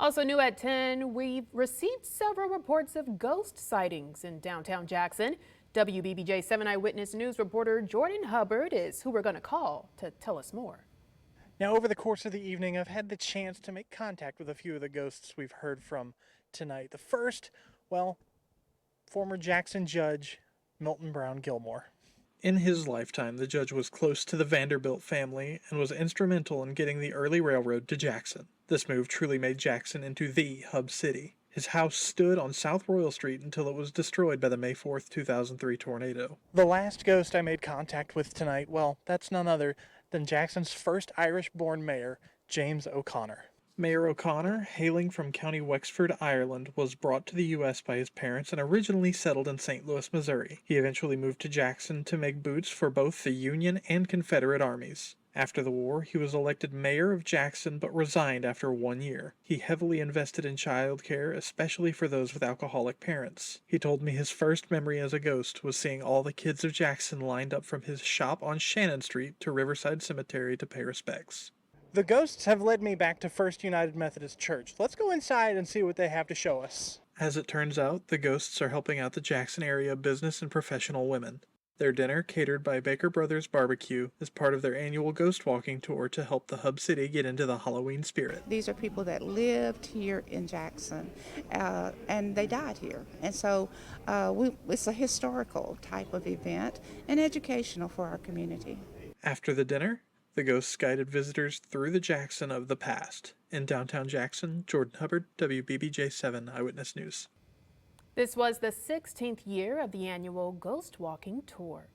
Also new at 10, we've received several reports of ghost sightings in downtown Jackson. WBBJ 7 Eyewitness News reporter Jordan Hubbard is who we're going to call to tell us more. Now, over the course of the evening, I've had the chance to make contact with a few of the ghosts we've heard from tonight. The first, well, former Jackson judge Milton Brown Gilmore. In his lifetime, the judge was close to the Vanderbilt family and was instrumental in getting the early railroad to Jackson. This move truly made Jackson into the hub city. His house stood on South Royal Street until it was destroyed by the May 4th, 2003 tornado. The last ghost I made contact with tonight, well, that's none other than Jackson's first Irish-born mayor, James O'Connor. Mayor O'Connor, hailing from County Wexford, Ireland, was brought to the U.S. by his parents and originally settled in St. Louis, Missouri. He eventually moved to Jackson to make boots for both the Union and Confederate armies. After the war, he was elected mayor of Jackson but resigned after 1 year. He heavily invested in child care, especially for those with alcoholic parents. He told me his first memory as a ghost was seeing all the kids of Jackson lined up from his shop on Shannon Street to Riverside Cemetery to pay respects. The ghosts have led me back to First United Methodist Church. Let's go inside and see what they have to show us. As it turns out, the ghosts are helping out the Jackson area business and professional women. Their dinner, catered by Baker Brothers Barbecue, is part of their annual ghost walking tour to help the hub city get into the Halloween spirit. These are people that lived here in Jackson, and they died here. And so it's a historical type of event and educational for our community. After the dinner, the ghosts guided visitors through the Jackson of the past. In downtown Jackson, Jordan Hubbard, WBBJ 7 Eyewitness News. This was the 16th year of the annual Ghost Walking Tour.